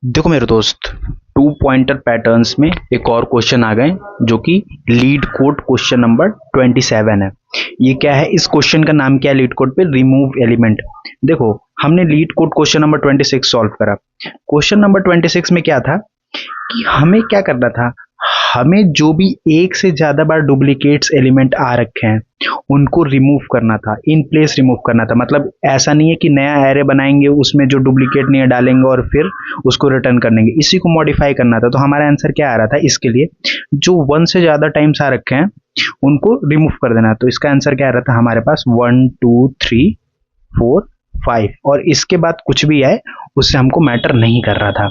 देखो मेरे दोस्त, टू पॉइंटर पैटर्न्स में एक और क्वेश्चन आ गए जो कि लीड कोड क्वेश्चन नंबर 27 है। ये क्या है, इस क्वेश्चन का नाम क्या है लीड कोड पे, रिमूव एलिमेंट। देखो हमने leet code question number 26 solve करा। क्वेश्चन नंबर 26 में क्या था कि हमें क्या करना था, हमें जो भी एक से ज्यादा बार डुप्लीकेट्स एलिमेंट आ रखे हैं उनको रिमूव करना था, इन प्लेस रिमूव करना था। मतलब ऐसा नहीं है कि नया एरे बनाएंगे उसमें जो डुप्लीकेट नहीं है डालेंगे और फिर उसको रिटर्न कर देंगे, इसी को मॉडिफाई करना था। तो हमारा आंसर क्या आ रहा था, इसके लिए जो वन से ज्यादा टाइम्स आ रखे हैं उनको रिमूव कर देना। तो इसका आंसर क्या आ रहा था हमारे पास, 1 2 3 4 5, और इसके बाद कुछ भी आए उससे हमको मैटर नहीं कर रहा था।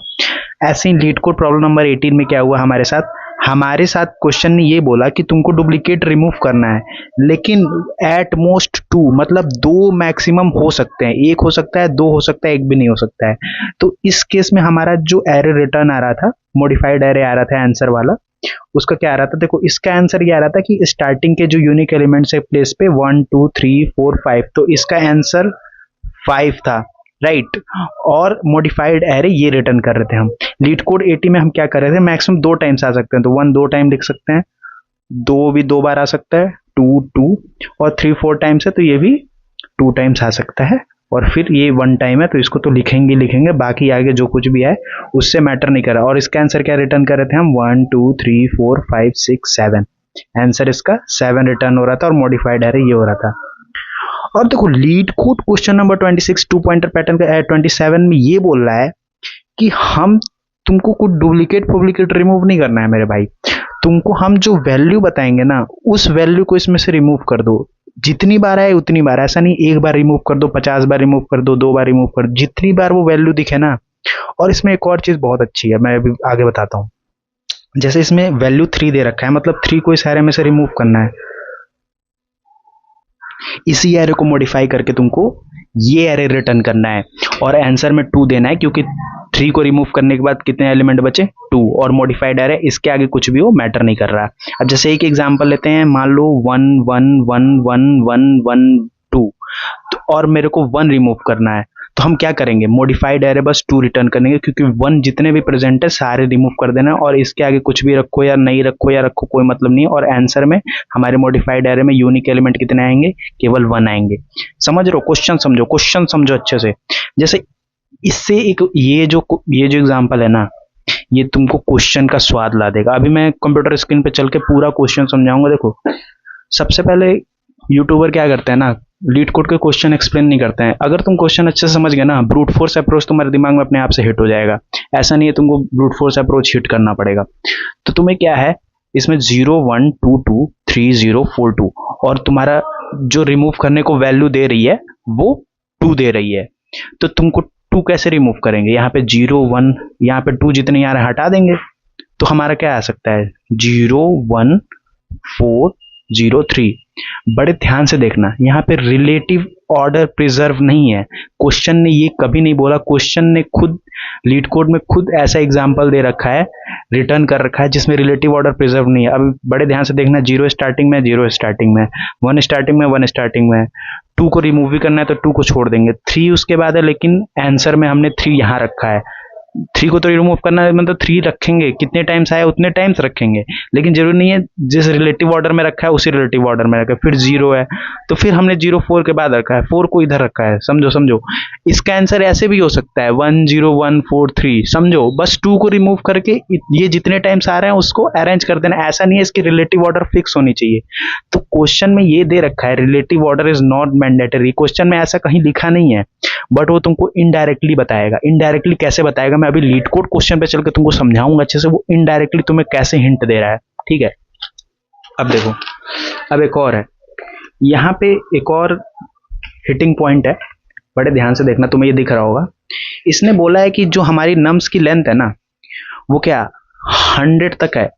ऐसे ही लीड कोड प्रॉब्लम नंबर 18 में क्या हुआ हमारे साथ क्वेश्चन ने ये बोला कि तुमको डुप्लीकेट रिमूव करना है, लेकिन एट मोस्ट टू, मतलब दो मैक्सिमम हो सकते हैं, एक हो सकता है, दो हो सकता है, एक भी नहीं हो सकता है। तो इस केस में हमारा जो एरे रिटर्न आ रहा था, मॉडिफाइड एरे आ रहा था आंसर वाला, उसका क्या आ रहा था, देखो इसका आंसर ये आ रहा था कि स्टार्टिंग के जो यूनिक एलिमेंट्स है प्लेस पे 1 2 3 4 5, तो इसका आंसर 5 था, राइट। और मॉडिफाइड एरे ये रिटर्न कर रहे थे हम। लीड कोड 80 में हम क्या कर रहे थे, मैक्सिमम दो टाइम्स आ सकते हैं, तो 1 दो टाइम लिख सकते हैं, 2 भी दो बार आ सकता है, 2 2, और 3 4 टाइम्स है तो ये भी 2 टाइम्स आ सकता है, और फिर ये 1 टाइम है तो इसको तो लिखेंगे, बाकी आगे जो कुछ भी है उससे मैटर नहीं कर रहा। और इसका आंसर क्या रिटर्न कर रहे थे हम, 1 2 3 4 5 6 7, आंसर इसका 7 रिटर्न हो रहा था और मॉडिफाइड एरे ये हो रहा था। और देखो LeetCode question number 26 two pointer pattern का 27 में ये बोल रहा है कि हम तुमको कुछ डुप्लीकेट रिमूव नहीं करना है मेरे भाई, तुमको हम जो वैल्यू बताएंगे ना उस वैल्यू को इसमें से रिमूव कर दो, जितनी बार आए उतनी बार। ऐसा नहीं एक बार रिमूव कर दो, 50 बार रिमूव कर दो, 2 बार रिमूव कर दो, जितनी बार वो वैल्यू दिखे ना। और इसमें एक और चीज बहुत अच्छी है, मैं अभी आगे बताता हूँ। जैसे इसमें वैल्यू 3 दे रखा है, मतलब 3 को इस एरे में से रिमूव करना है, इसी एरे को मॉडिफाई करके तुमको ये एरे रिटर्न करना है, और आंसर में 2 देना है, क्योंकि 3 को रिमूव करने के बाद कितने एलिमेंट बचे, 2, और मॉडिफाइड एरे इसके आगे कुछ भी हो मैटर नहीं कर रहा। अब जैसे एक एग्जांपल लेते हैं, मान लो 1 1 1 1 1 1 2, तो और मेरे को 1 रिमूव करना है, तो हम क्या करेंगे, मॉडिफाइड एरे बस 2 रिटर्न करेंगे, क्योंकि 1 जितने भी प्रेजेंट है सारे रिमूव कर देना, और इसके आगे कुछ भी रखो या नहीं रखो या रखो कोई मतलब नहीं। और आंसर में हमारे मॉडिफाइड एरे में यूनिक एलिमेंट कितने आएंगे, केवल 1 आएंगे। समझ रहे हो, क्वेश्चन समझो अच्छे से। जैसे इससे एक ये जो एग्जांपल है ना, ये तुमको क्वेश्चन का स्वाद ला देगा। अभी मैं कंप्यूटर स्क्रीन पे चल के पूरा क्वेश्चन समझाऊंगा। देखो सबसे पहले यूट्यूबर क्या करते हैं ना, लीड कोड के क्वेश्चन एक्सप्लेन नहीं करते हैं। अगर तुम क्वेश्चन अच्छे से समझ गए ना, ब्रूट फोर्स अप्रोच तुम्हारे दिमाग में अपने आप से हिट हो जाएगा। ऐसा नहीं है तुमको ब्रूट फोर्स अप्रोच हिट करना पड़ेगा। तो तुम्हें क्या है, इसमें 0 1 2 2 3 0 4 2, और तुम्हारा जो रिमूव करने को वैल्यू दे रही है वो 2 दे रही है। तो तुमको 2 कैसे रिमूव करेंगे, यहाँ पे 0 1, यहाँ पे 2 जितने यहाँ रहे हटा देंगे, तो हमारा क्या आ सकता है, 0 1 4 0 3। बड़े ध्यान से देखना, यहाँ पे रिलेटिव ऑर्डर प्रिजर्व नहीं है, क्वेश्चन ने ये कभी नहीं बोला। क्वेश्चन ने खुद लीड कोड में खुद ऐसा एग्जांपल दे रखा है, रिटर्न कर रखा है, जिसमें रिलेटिव ऑर्डर प्रिजर्व नहीं है। अब बड़े ध्यान से देखना, 0 स्टार्टिंग में, 0 स्टार्टिंग में, 1 स्टार्टिंग में, 1 स्टार्टिंग में, 2 को रिमूव भी करना है तो 2 को छोड़ देंगे, 3 उसके बाद है, लेकिन आंसर में हमने 3 यहाँ रखा है। 3 को तो रिमूव करना है, मतलब 3 रखेंगे, कितने टाइम्स आया उतने टाइम्स रखेंगे, लेकिन जरूरी नहीं है जिस रिलेटिव ऑर्डर में रखा है उसी रिलेटिव ऑर्डर में रखा है। फिर 0 है तो फिर हमने 0 4 के बाद रखा है, 4 को इधर रखा है। समझो इसका आंसर ऐसे भी हो सकता है, 1 0 1 4 3। समझो, बस 2 को रिमूव करके ये जितने टाइम्स आ रहे हैं उसको अरेंज कर देना। ऐसा नहीं है इसकी रिलेटिव ऑर्डर फिक्स होनी चाहिए। तो क्वेश्चन में ये दे रखा है, relative order is not mandatory. Question में ऐसा कहीं लिखा नहीं है, बट वो तुमको इनडायरेक्टली बताएगा। इनडायरेक्टली कैसे बताएगा, मैं अभी लीड कोड क्वेश्चन पे चल के तुमको समझाऊंगा अच्छे से, वो इनडायरेक्टली तुम्हें कैसे हिंट दे रहा है, ठीक है। अब देखो, अब एक और है, यहाँ पे एक और हिटिंग पॉइंट है, बड़े ध्यान से देखना, तुम्हें ये दिख रहा होगा। इसने बोला है कि जो हमारी नम्स की लेंथ है ना, वो क्या 100 तक है,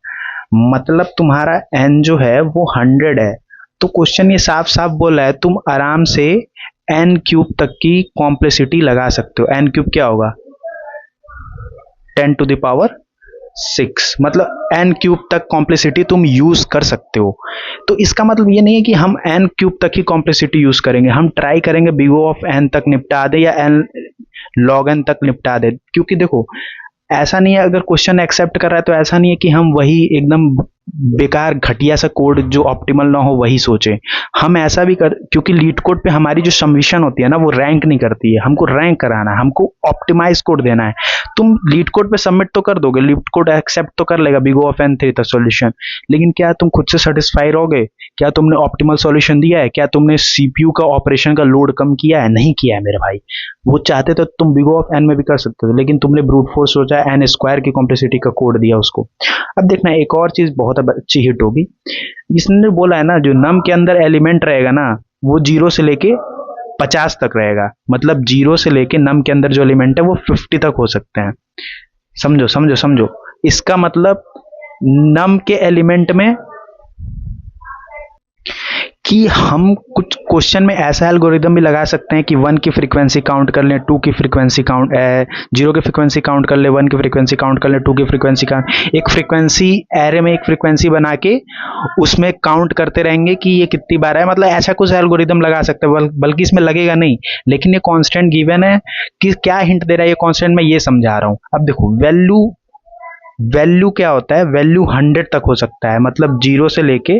मतलब तुम्हारा n जो है वो 100 है। तो क्वेश्चन ये साफ साफ बोल रहा है, तुम आराम से n क्यूब तक की कॉम्प्लेक्सिटी लगा सकते हो। n क्यूब क्या होगा, 10 to the power 6, मतलब n क्यूब तक कॉम्प्लेक्सिटी तुम यूज कर सकते हो। तो इसका मतलब ये नहीं है कि हम n क्यूब तक ही कॉम्प्लेक्सिटी यूज करेंगे, हम ट्राई करेंगे O ऑफ n तक निपटा दे या n log n तक निपटा दे। क्योंकि देखो ऐसा नहीं है, अगर क्वेश्चन एक्सेप्ट कर रहा है तो ऐसा नहीं है कि हम वही एकदम बेकार घटिया सा कोड जो ऑप्टिमल ना हो वही सोचे। हम ऐसा भी कर, क्योंकि लीड कोड पे हमारी जो सबमिशन होती है ना वो रैंक नहीं करती है, हमको रैंक कराना है, हमको ऑप्टिमाइज कोड देना है। तुम लीड कोड पे सबमिट तो कर दोगे, लीड कोड एक्सेप्ट तो कर लेगा बिग O ऑफ N3 तक सॉल्यूशन, लेकिन क्या तुम खुद से सेटिस्फाई रहोगे? क्या तुमने ऑप्टिमल सॉल्यूशन दिया है? क्या तुमने सीपीयू का ऑपरेशन का लोड कम किया है? नहीं किया है मेरे भाई। वो चाहते तो तुम बिग O ऑफ N में भी कर सकते थे, लेकिन तुमने ब्रूट फोर्स सोचा, एन स्क्वायर की कॉम्प्लेक्सिटी का कोड दिया उसको। अब देखना एक और चीज बहुत अच्छी हिट होगी, इसने बोला है ना जो नम के अंदर एलिमेंट रहेगा ना वो 0 से लेके 50 तक रहेगा, मतलब 0 से लेके नम के अंदर जो एलिमेंट है वो 50 तक हो सकते हैं। समझो समझो समझो, इसका मतलब नम के एलिमेंट में कि हम कुछ क्वेश्चन में ऐसा एल्गोरिदम भी लगा सकते हैं कि 1 की फ्रीक्वेंसी काउंट कर लें, 2 की फ्रीक्वेंसी काउंट, 0 की फ्रीक्वेंसी काउंट कर ले, 1 की फ्रीक्वेंसी काउंट कर ले, 2 की फ्रीक्वेंसी काउंट, एक फ्रीक्वेंसी एरे में एक फ्रीक्वेंसी बना के उसमें काउंट करते रहेंगे कि ये कितनी बार है, मतलब ऐसा कुछ एल्गोरिदम लगा सकते हैं, बल्कि इसमें लगेगा नहीं, लेकिन ये कांस्टेंट गिवन है कि क्या हिंट दे रहा है ये कांस्टेंट, मैं ये समझा रहा हूँ। अब देखो वैल्यू, वैल्यू क्या होता है, वैल्यू 100 तक हो सकता है, मतलब 0 से लेके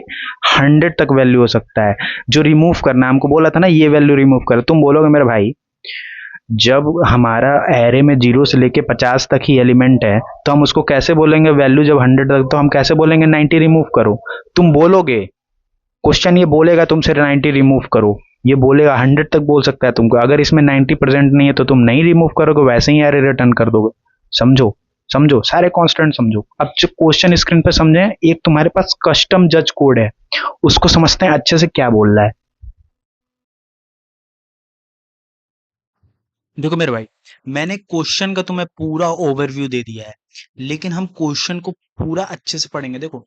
100 तक वैल्यू हो सकता है। जो रिमूव करना है, हमको बोला था ना ये वैल्यू रिमूव कर, तुम बोलोगे मेरे भाई जब हमारा एरे में 0 से लेके 50 तक ही एलिमेंट है तो हम उसको कैसे बोलेंगे वैल्यू जब 100 तक, तो हम कैसे बोलेंगे 90 रिमूव करो? तुम बोलोगे, क्वेश्चन ये बोलेगा तुमसे 90 रिमूव करो, ये बोलेगा 100 तक बोल सकता है तुमको, अगर इसमें 90% नहीं है तो तुम नहीं रिमूव करोगे, वैसे ही एरे रिटर्न कर दोगे। समझो समझो, सारे कांस्टेंट समझो। अब जो क्वेश्चन स्क्रीन पे समझे, एक तुम्हारे पास कस्टम जज कोड है, उसको समझते हैं अच्छे से क्या बोल रहा है। देखो मेरे भाई, मैंने क्वेश्चन का तुम्हें पूरा ओवरव्यू दे दिया है, लेकिन हम क्वेश्चन को पूरा अच्छे से पढ़ेंगे। देखो,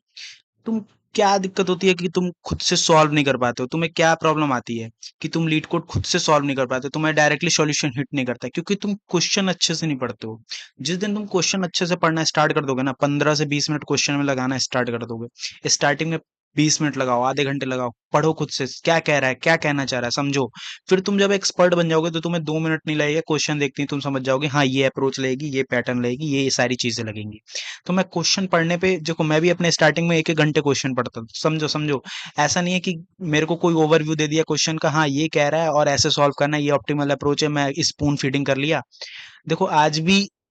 तुम क्या दिक्कत होती है कि तुम खुद से सॉल्व नहीं कर पाते हो, तुम्हें क्या प्रॉब्लम आती है कि तुम लीड कोड खुद से सॉल्व नहीं कर पाते, तुम्हें डायरेक्टली सॉल्यूशन हिट नहीं करता, क्योंकि तुम क्वेश्चन अच्छे से नहीं पढ़ते हो। जिस दिन तुम क्वेश्चन अच्छे से पढ़ना स्टार्ट कर दोगे ना, 15 से 20 मिनट क्वेश्चन में लगाना स्टार्ट कर दोगे, स्टार्टिंग में 20 मिनट लगाओ, आधे घंटे लगाओ, पढ़ो खुद से क्या कह रहा है, क्या कहना चाह रहा है, समझो। फिर तुम जब एक्सपर्ट बन जाओगे तो तुम्हें 2 मिनट नहीं लगेगा, क्वेश्चन देखते ही तुम समझ जाओगे, हाँ ये अप्रोच लगेगी, ये पैटर्न लगेगी, ये सारी चीजें लगेंगी। तो मैं क्वेश्चन पढ़ने पे, देखो मैं भी अपने स्टार्टिंग में 1-1 घंटे क्वेश्चन पढ़ता था, समझो समझो। ऐसा नहीं है कि मेरे को कोई ओवरव्यू दे दिया क्वेश्चन का, हाँ ये कह रहा है और ऐसे सॉल्व करना है, ये ऑप्टिमल अप्रोच है, मैं स्पून फीडिंग कर लिया। देखो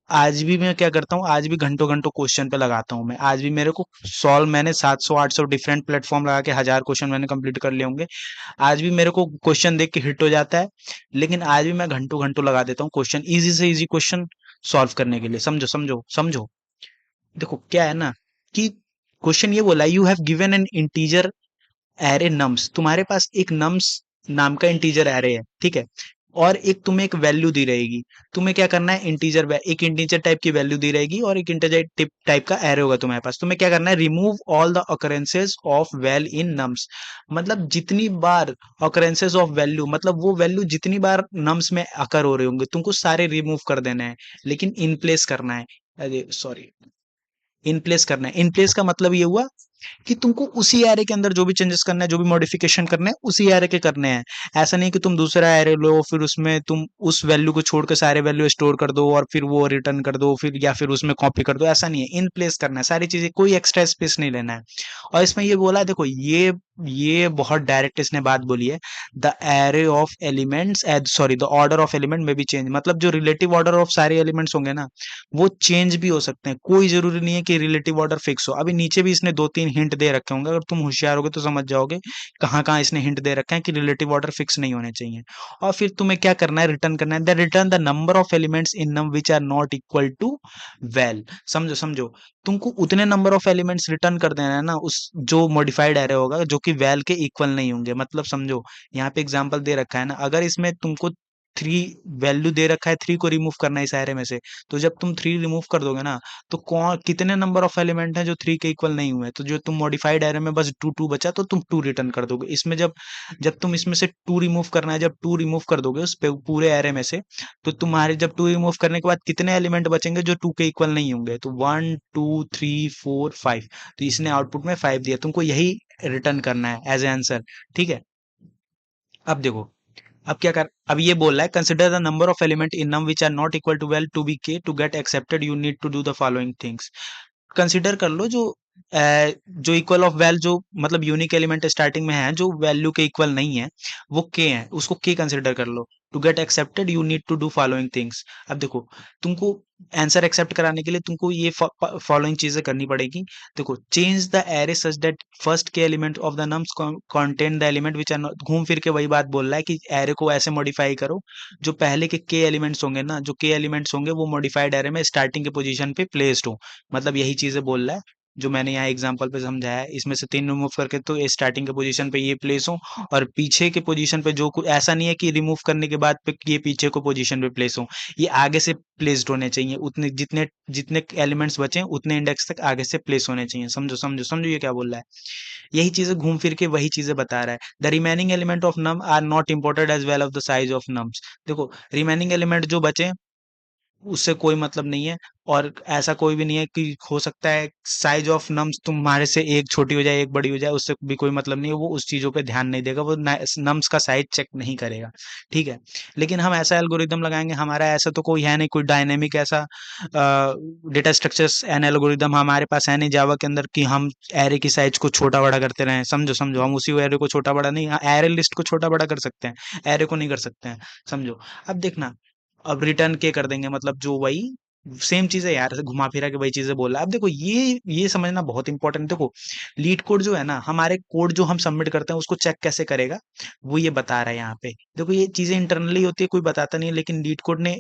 आज भी मैं क्या करता हूँ, आज भी घंटों घंटों क्वेश्चन पे लगाता हूँ मैं, आज भी मेरे को सॉल्व, मैंने 700-800 डिफरेंट प्लेटफॉर्म लगा के 1000 क्वेश्चन मैंने कंप्लीट कर लिए होंगे। आज भी मेरे को क्वेश्चन देख के हिट हो जाता है, लेकिन आज भी मैं घंटों घंटों लगा देता हूँ क्वेश्चन, इजी से इजी क्वेश्चन सॉल्व करने के लिए। समझो समझो समझो। देखो क्या है ना कि क्वेश्चन ये बोला, you have given an integer array nums, तुम्हारे पास एक नम्स नाम का इंटीजर एरे है, ठीक है, और एक तुम्हें एक वैल्यू दी रहेगी। तुम्हें क्या करना है, एक इंटीजर टाइप की वैल्यू दी रहेगी और एक इंटीजर टाइप का एरे होगा तुम्हारे पास। तुम्हें क्या करना है, remove all the occurrences of val in nums, मतलब जितनी बार ऑकरेंसेस ऑफ वैल्यू, मतलब वो वैल्यू जितनी बार नम्स में अकर हो रहे होंगे तुमको सारे रिमूव कर देना है, लेकिन इन प्लेस करना है। अरे सॉरी, इन प्लेस करना है। इन प्लेस का मतलब ये हुआ कि तुमको उसी एरे के अंदर जो भी चेंजेस करना है, जो भी मॉडिफिकेशन करना है, उसी एरे के करने हैं। ऐसा नहीं कि तुम दूसरा एरे लो, फिर उसमें तुम उस वैल्यू को छोड़ के सारे वैल्यू स्टोर कर दो और फिर वो रिटर्न कर दो, फिर या फिर उसमें कॉपी कर दो, ऐसा नहीं है। इन प्लेस करना है सारी चीजें, कोई एक्स्ट्रा स्पेस नहीं लेना है। और इसमें ये बोला है, देखो ये बहुत डायरेक्ट इसने बात बोली है, the array of elements as sorry the order of element में भी चेंज, मतलब जो रिलेटिव ऑर्डर ऑफ सारे एलिमेंट्स होंगे ना वो चेंज भी हो सकते हैं, कोई जरूरी नहीं है कि रिलेटिव ऑर्डर फिक्स हो। अभी नीचे भी इसने 2-3 हिंट दे रखे होंगे, अगर तुम होशियार होगे तो समझ जाओगे कहाँ कहाँ इसने हिंट दे रखे हैं कि रिलेटिव ऑर्डर फिक्स नहीं होने चाहिए। और फिर तुम्हें क्या करना है, रिटर्न करना है, the return the number of elements in num which are not equal to val. समझो समझो, तुमको उतने नंबर ऑफ एलिमेंट्स रिटर्न कर देना है ना उस जो मॉडिफाइड एरे होगा, जो कि वैल के इक्वल नहीं होंगे। मतलब समझो, यहाँ पे एग्जांपल दे रखा है ना, अगर इसमें तुमको 3 वैल्यू दे रखा है, 3 को रिमूव करना है इस एरे में से, तो जब तुम 3 रिमूव कर दोगे ना, तो कौन कितने नंबर ऑफ एलिमेंट हैं जो 3 के इक्वल नहीं हुए, तो जो तुम मॉडिफाइड एरे में बस 2 2 बचा तो तुम 2 रिटर्न कर दोगे। इसमें जब जब तुम इसमें से 2 रिमूव करना है, जब 2 रिमूव कर दोगे उस पे पूरे एरे में से, तो तुम्हारे जब 2 रिमूव करने के बाद कितने एलिमेंट बचेंगे जो 2 के इक्वल नहीं होंगे, तो 1 2 3 4 5, तो इसने आउटपुट में 5 दिया, तुमको यही रिटर्न करना है एज ए आंसर। ठीक है, अब देखो, अब ये बोल रहा है consider the number of element in num which are not equal to val to be k to get accepted you need to do the following things. Consider कर लो जो इक्वल ऑफ वैल जो मतलब यूनिक एलिमेंट स्टार्टिंग में है जो value के equal नहीं है वो के है, उसको के कंसिडर कर लो। To get accepted you need to do following things. अब देखो तुमको आंसर एक्सेप्ट कराने के लिए तुमको ये फॉलोइंग चीजें करनी पड़ेगी। देखो change the array such that first k element of the nums contain the element which are not, घूम फिर के वही बात बोल रहा है कि एरे को ऐसे मॉडिफाई करो जो पहले के एलिमेंट्स होंगे ना, जो के एलिमेंट्स होंगे वो मॉडिफाइड एरे में स्टार्टिंग के पोजीशन पे प्लेस्ड हो। मतलब यही चीजें बोल रहा है जो मैंने यहाँ एग्जांपल पे समझाया है। इसमें से 3 रिमूव करके तो स्टार्टिंग के पोजीशन पे ये प्लेस हो और पीछे के पोजीशन पे जो कुछ ऐसा नहीं है कि रिमूव करने के बाद पे ये पीछे को पोजीशन पे प्लेस हो, ये आगे से प्लेस्ड होने चाहिए। उतने जितने जितने एलिमेंट्स बचे उतने इंडेक्स तक आगे से प्लेस होने चाहिए। समझो समझो समझो ये क्या बोल रहा है। यही चीजें घूम फिर के वही चीजें बता रहा है। The remaining element of num are not imported as well of the size of nums. देखो रिमेनिंग एलिमेंट जो बचे उससे कोई मतलब नहीं है और ऐसा कोई भी नहीं है कि हो सकता है साइज ऑफ नम्स तुम्हारे से एक छोटी हो जाए एक बड़ी हो जाए, उससे भी कोई मतलब नहीं है। वो उस चीजों पे ध्यान नहीं देगा, वो नम्स का साइज चेक नहीं करेगा। ठीक है, लेकिन हम ऐसा एल्गोरिदम लगाएंगे, हमारा ऐसा तो कोई है नहीं, कोई डायनेमिक ऐसा डेटा स्ट्रक्चर्स एंड एल्गोरिदम हमारे पास है नहीं जावा के अंदर कि हम एरे की साइज को छोटा बड़ा करते रहें। समझो समझो, हम उसी एरे को छोटा बड़ा नहीं, एरे लिस्ट को छोटा बड़ा कर सकते हैं, एरे को नहीं कर सकते हैं। समझो। अब देखना, अब रिटर्न के कर देंगे मतलब जो वही सेम चीज है यार, घुमा फिरा के वही चीजें बोल रहा है। अब देखो ये समझना बहुत इंपॉर्टेंट है। देखो लीड कोड जो है ना, हमारे कोड जो हम सबमिट करते हैं उसको चेक कैसे करेगा वो ये बता रहा है यहाँ पे। देखो ये चीजें इंटरनली होती है, कोई बताता नहीं है, लेकिन लीड कोड ने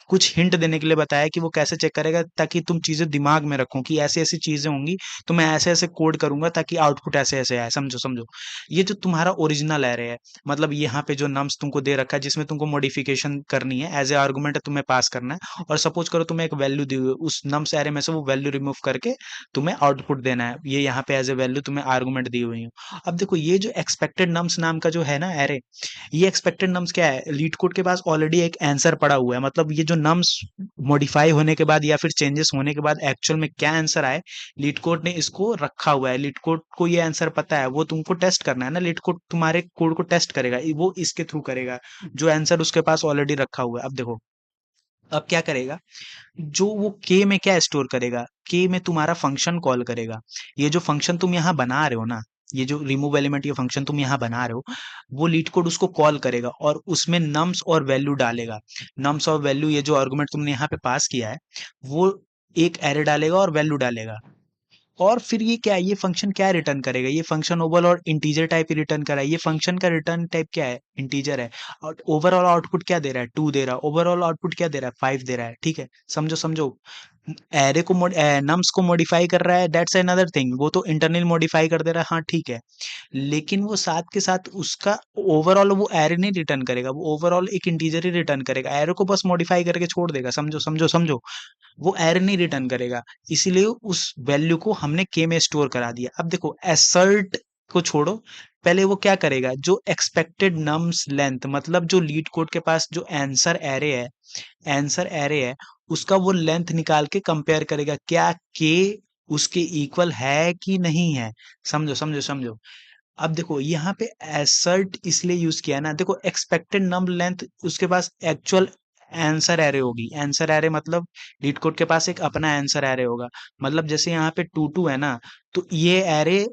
कुछ हिंट देने के लिए बताया कि वो कैसे चेक करेगा, ताकि तुम चीजें दिमाग में रखो कि ऐसी ऐसी चीजें होंगी तो मैं ऐसे ऐसे कोड करूंगा ताकि आउटपुट ऐसे ऐसे आए। समझो समझो, ये जो तुम्हारा ओरिजिनल एरे है, मतलब यहाँ पे जो नम्स तुमको दे रखा है जिसमें तुमको मॉडिफिकेशन करनी है एज ए आर्गुमेंट तुम्हें पास करना है, और सपोज करो तुम्हें एक वैल्यू दी हुई है, उस नम्स एरे में से वो वैल्यू रिमूव करके तुम्हें आउटपुट देना है, ये यहाँ पे एज ए वैल्यू तुम्हें आर्गुमेंट दी हुई है। अब देखो ये जो एक्सपेक्टेड नम्स नाम का जो है ना एरे, ये एक्सपेक्टेड नम्स क्या है, लीड कोड के पास ऑलरेडी एक आंसर पड़ा हुआ है। मतलब ये जो नम्स मॉडिफाई होने के बाद या फिर चेंजेस होने के बाद एक्चुअल में क्या आंसर आए, लीड कोड ने इसको रखा हुआ है। लीड कोड को ये आंसर पता है, वो तुमको टेस्ट करना है ना, लीड कोड तुम्हारे कोड को टेस्ट करेगा, वो इसके थ्रू करेगा जो आंसर उसके पास ऑलरेडी रखा हुआ है। अब देखो अब क्या करेगा, जो वो के में क्या स्टोर करेगा, के में तुम्हारा फंक्शन कॉल करेगा। ये जो फंक्शन तुम यहाँ बना रहे हो ना, ये जो रिमूव एलिमेंट ये फंक्शन तुम यहाँ बना रहे हो, वो लीड कोड उसको कॉल करेगा और उसमें नम्स और वैल्यू डालेगा। नम्स और वैल्यू ये जो आर्गुमेंट तुमने यहाँ पे पास किया है, वो एक एरे डालेगा और वैल्यू डालेगा। और फिर ये क्या है, ये फंक्शन क्या रिटर्न करेगा, ये फंक्शन ओवरऑल और इंटीजर टाइप ही रिटर्न कर रहा है। ये फंक्शन का रिटर्न टाइप क्या है, इंटीजर है। और ओवरऑल आउटपुट क्या दे रहा है, 2 दे रहा है। ओवरऑल आउटपुट क्या दे रहा है, 5 दे रहा है। ठीक है, समझो समझो। एरे को नम्स को मॉडिफाई कर रहा है, दैट्स अनदर थिंग, वो तो इंटरनल मॉडिफाई कर दे रहा है, हाँ ठीक है। लेकिन वो साथ के साथ उसका ओवरऑल वो एरे नहीं रिटर्न करेगा, वो ओवरऑल एक इंटीजर ही रिटर्न करेगा, एरे को बस मॉडिफाई करके छोड़ देगा। समझो समझो समझो, वो एरर नहीं रिटर्न करेगा। इसीलिए उस वैल्यू को हमने के में स्टोर करा दिया। अब देखो एसर्ट को छोड़ो, पहले वो क्या करेगा, जो एक्सपेक्टेड नम्स लेंथ, मतलब जो लीड कोड के पास जो आंसर एरे है उसका वो लेंथ निकाल के कंपेयर करेगा क्या के उसके इक्वल है कि नहीं है। समझो समझो समझो। अब देखो यहाँ पे एसर्ट इसलिए यूज किया है ना, देखो एक्सपेक्टेड नम लेंथ उसके पास एक्चुअल आंसर एरे होगी। आंसर एरे मतलब लीड कोड के पास एक अपना आंसर एरे होगा। मतलब जैसे यहाँ पे 2 है ना, तो ये एरे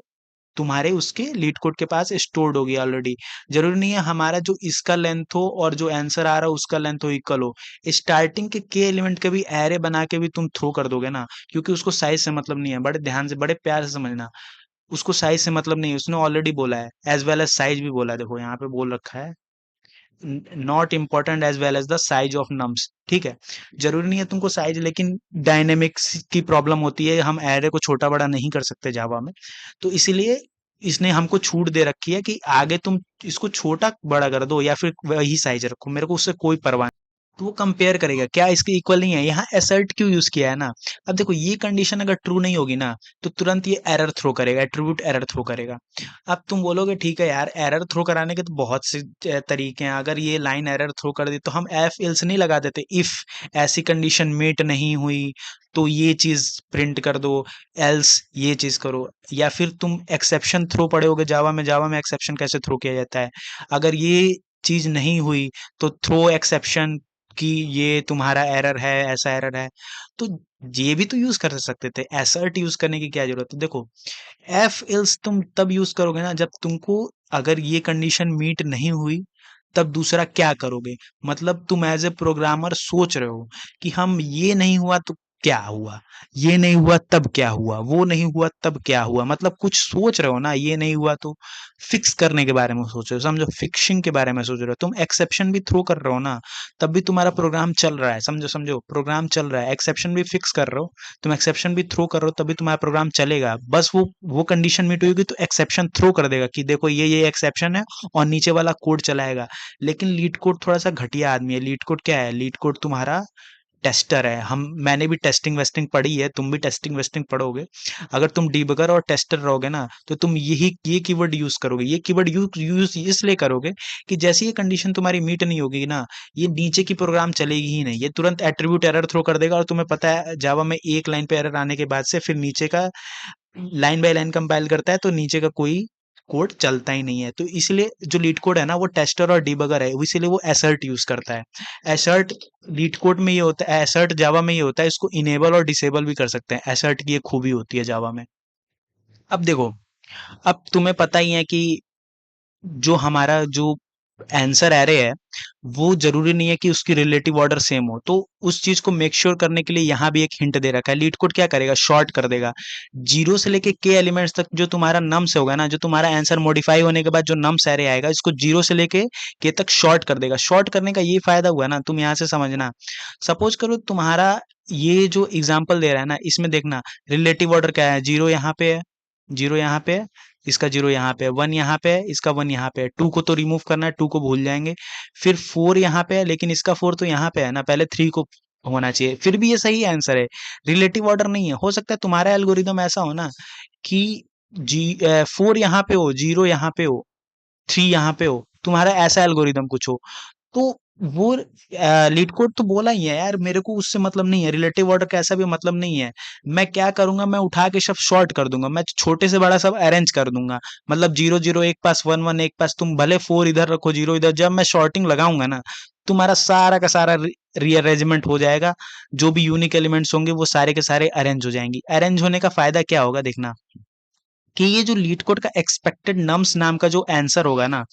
तुम्हारे उसके लीड कोड के पास स्टोर्ड होगी ऑलरेडी। जरूरी नहीं है हमारा जो इसका लेंथ हो और जो आंसर आ रहा है उसका लेंथ हो इक्वल हो। स्टार्टिंग के एलिमेंट के भी एरे बना के भी तुम थ्रो कर दोगे ना, क्योंकि उसको साइज से मतलब नहीं है। बड़े ध्यान से बड़े प्यार से समझना, उसको साइज से मतलब नहीं है, उसने ऑलरेडी बोला है एज वेल एज साइज भी बोला है। देखो यहाँ पे बोल रखा है not important as well as the size of nums. ठीक है, जरूरी नहीं है तुमको साइज, लेकिन डायनेमिक्स की प्रॉब्लम होती है, हम एरे को छोटा बड़ा नहीं कर सकते जावा में, तो इसीलिए इसने हमको छूट दे रखी है कि आगे तुम इसको छोटा बड़ा कर दो या फिर वही साइज रखो, मेरे को उससे कोई परवाह। तो वो कंपेयर करेगा क्या इसके इक्वल नहीं है, यहाँ एसर्ट क्यों यूज किया है ना। अब देखो ये कंडीशन अगर ट्रू नहीं होगी ना, तो तुरंत ये एरर थ्रो करेगा, एट्रीब्यूट एरर थ्रो करेगा। अब तुम बोलोगे ठीक है यार, एरर थ्रो कराने के तो बहुत से तरीके हैं, अगर ये लाइन एरर थ्रो कर दी तो हम एफ एल्स नहीं लगा देते, इफ ऐसी कंडीशन मीट नहीं हुई तो ये चीज प्रिंट कर दो, एल्स ये चीज करो। या फिर तुम एक्सेप्शन थ्रो पढ़े होगे जावा में, जावा में एक्सेप्शन कैसे थ्रो किया जाता है, अगर ये चीज नहीं हुई तो थ्रो एक्सेप्शन कि ये तुम्हारा एरर है, ऐसा एरर है। तो ये भी तो यूज कर सकते थे, एसर्ट यूज करने की क्या जरूरत है। देखो, एफ इल्स तुम तब यूज करोगे ना जब तुमको, अगर ये कंडीशन मीट नहीं हुई तब दूसरा क्या करोगे। मतलब तुम एज ए प्रोग्रामर सोच रहे हो कि हम ये नहीं हुआ तो क्या हुआ, ये नहीं हुआ तब क्या हुआ, वो नहीं हुआ तब क्या हुआ, मतलब कुछ सोच रहे हो ना। ये नहीं हुआ तो फिक्स करने के बारे में सोच रहे हो, समझो, फिक्सिंग के बारे में सोच रहे हो। तुम एक्सेप्शन भी थ्रो कर रहे हो ना, तब भी तुम्हारा प्रोग्राम चल रहा है। समझो समझो, प्रोग्राम चल रहा है, एक्सेप्शन भी फिक्स कर रहे हो, तुम एक्सेप्शन भी थ्रो कर रहे हो, तभी तुम्हारा प्रोग्राम चलेगा। बस वो कंडीशन मीट होगी तो एक्सेप्शन थ्रो कर देगा कि देखो ये एक्सेप्शन है, और नीचे वाला कोड चलाएगा। लेकिन लीड कोड थोड़ा सा घटिया आदमी है। लीड कोड क्या है, लीड कोड तुम्हारा टेस्टर है। हम मैंने भी टेस्टिंग वेस्टिंग पढ़ी है, तुम भी टेस्टिंग वेस्टिंग पढ़ोगे। अगर तुम डिबगर और टेस्टर रहोगे ना, तो तुम ये कीवर्ड यूज करोगे। ये कीवर्ड यूज इसलिए करोगे कि जैसे ये कंडीशन तुम्हारी मीट नहीं होगी ना, ये नीचे की प्रोग्राम चलेगी ही नहीं। ये तुरंत एट्रीब्यूट एरर थ्रो कर देगा, और तुम्हें पता है जावा में एक लाइन पे एरर आने के बाद से फिर नीचे का लाइन बाय लाइन कंपाइल करता है, तो नीचे का कोई कोड चलता ही नहीं है। तो इसलिए जो लीड कोड है ना, वो टेस्टर और डिबगर है, इसीलिए वो एसर्ट यूज करता है। एसर्ट लीड कोड में ये होता है, एसर्ट जावा में ये होता है, इसको इनेबल और डिसेबल भी कर सकते हैं। एसर्ट की ये खूबी होती है जावा में। अब देखो, अब तुम्हें पता ही है कि जो हमारा जो आंसर एरे है, वो जरूरी नहीं है कि उसकी रिलेटिव ऑर्डर सेम हो। तो उस चीज को मेक श्योर करने के लिए यहाँ भी एक हिंट दे रखा है। लीड कोड क्या करेगा, शॉर्ट कर देगा। जीरो से लेके के एलिमेंट्स तक जो तुम्हारा नम्स होगा ना, जो तुम्हारा आंसर मॉडिफाई होने के बाद जो नम्स एरे आएगा, इसको जीरो से लेके के तक शॉर्ट कर देगा। शॉर्ट करने का ये फायदा हुआ ना, तुम यहाँ से समझना। सपोज करो तुम्हारा ये जो एग्जाम्पल दे रहा है ना, इसमें देखना रिलेटिव ऑर्डर क्या है। जीरो यहाँ पे है, जीरो यहाँ पे है, इसका जीरो यहाँ पे है, वन यहाँ पे है, इसका वन यहाँ पे है। टू को तो रिमूव करना है, टू को भूल जाएंगे। फिर फोर यहाँ पे है, लेकिन इसका फोर तो यहाँ पे है ना, पहले थ्री को होना चाहिए। फिर भी ये सही आंसर है, रिलेटिव ऑर्डर नहीं है। हो सकता है तुम्हारा एल्गोरिदम ऐसा हो ना कि फोर यहाँ पे हो, जीरो यहाँ पे हो, थ्री यहाँ पे हो, तुम्हारा ऐसा एल्गोरिदम कुछ हो। तो वो लीड कोड तो बोला ही है यार, मेरे को उससे मतलब नहीं है, रिलेटिव ऑर्डर का ऐसा भी मतलब नहीं है। मैं क्या करूंगा, मैं उठा के सब शॉर्ट कर दूंगा, मैं छोटे से बड़ा सब अरेंज कर दूंगा। मतलब जीरो जीरो एक पास, वन वन एक पास, तुम भले फोर इधर रखो, जीरो इधर। जब मैं शॉर्टिंग लगाऊंगा ना, तुम्हारा सारा का सारा रीअरेंजमेंट हो जाएगा। जो भी यूनिक एलिमेंट्स होंगे वो सारे के सारे अरेंज हो जाएंगे। अरेंज होने का फायदा क्या होगा, देखना कि ये जो लीड कोड का एक्सपेक्टेड नम्स नाम का जो आंसर होगा ना,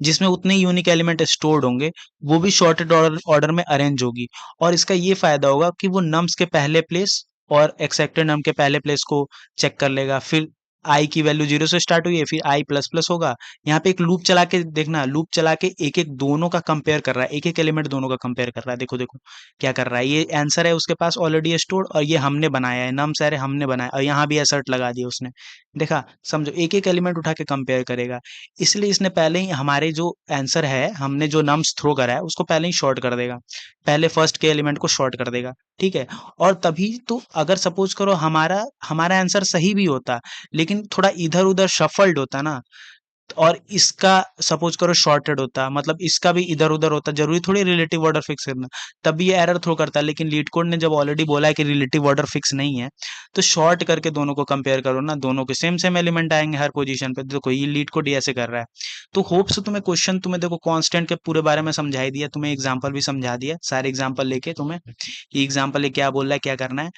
जिसमें उतने यूनिक एलिमेंट स्टोर्ड होंगे, वो भी शॉर्टेड ऑर्डर में अरेंज होगी। और इसका ये फायदा होगा कि वो नम्स के पहले प्लेस और एक्सेप्टेड नम के पहले प्लेस को चेक कर लेगा। फिर आई की वैल्यू जीरो से स्टार्ट हुई है, फिर आई प्लस प्लस होगा। यहाँ पे एक लूप चला के देखना, लूप चला के एक एक दोनों का कंपेयर कर रहा है, एक एक एलिमेंट दोनों का कंपेयर कर रहा है। देखो देखो क्या कर रहा है, ये आंसर है उसके पास ऑलरेडी स्टोर्ड, और ये हमने बनाया है, नम्स है हमने बनाया, और यहाँ भी असर्ट लगा दिया उसने। देखा, समझो, एक एक एलिमेंट उठा के कंपेयर करेगा। इसलिए इसने पहले ही हमारे जो आंसर है, हमने जो नम्स थ्रो करा है, उसको पहले ही शॉर्ट कर देगा। पहले फर्स्ट के एलिमेंट को शॉर्ट कर देगा, ठीक है। और तभी तो, अगर सपोज करो हमारा हमारा आंसर सही भी होता, लेकिन थोड़ा इधर उधर शफल्ड होता ना, और इसका सपोज करो शॉर्टेड होता, मतलब इसका भी इधर उधर होता, जरूरी थोड़ी रिलेटिव ऑर्डर फिक्स करना, तब भी ये एरर थ्रो करता है। लेकिन लीड कोड ने जब ऑलरेडी बोला है कि रिलेटिव ऑर्डर फिक्स नहीं है, तो शॉर्ट करके दोनों को कंपेयर करो ना, दोनों के सेम सेम एलिमेंट आएंगे हर पोजीशन पे। देखो, ये लीड कोड ये ऐसे कर रहा है। तो होप से तुम्हें क्वेश्चन, तुम्हें देखो कांस्टेंट के पूरे बारे में समझा ही दिया, तुम्हें एग्जांपल भी समझा दिया, सारे एग्जांपल लेके तुम्हें, ये एग्जांपल ये क्या बोल रहा है, क्या करना है।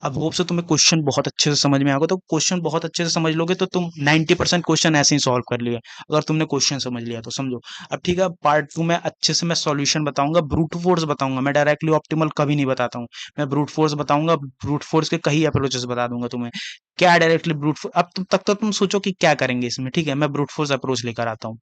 अब होप से तुम्हें क्वेश्चन बहुत अच्छे से समझ में आएगा। तो क्वेश्चन बहुत अच्छे से समझ लोगे तो तुम 90% क्वेश्चन ऐसे ही सॉल्व कर लिए, अगर तुमने क्वेश्चन समझ लिया तो, समझो। अब ठीक है, पार्ट टू में अच्छे से मैं सॉल्यूशन बताऊंगा, ब्रूट फोर्स बताऊंगा। मैं डायरेक्टली ऑप्टिमल कभी नहीं बताता हूँ, मैं ब्रूट फोर्स बताऊंगा। ब्रूट फोर्स के कई अप्रोचेस बता दूंगा तुम्हें, क्या डायरेक्टली ब्रूट फोर्स। अब तक तो तुम सोचो कि क्या करेंगे इसमें, ठीक है। मैं ब्रूट फोर्स अप्रोच लेकर आता हूँ।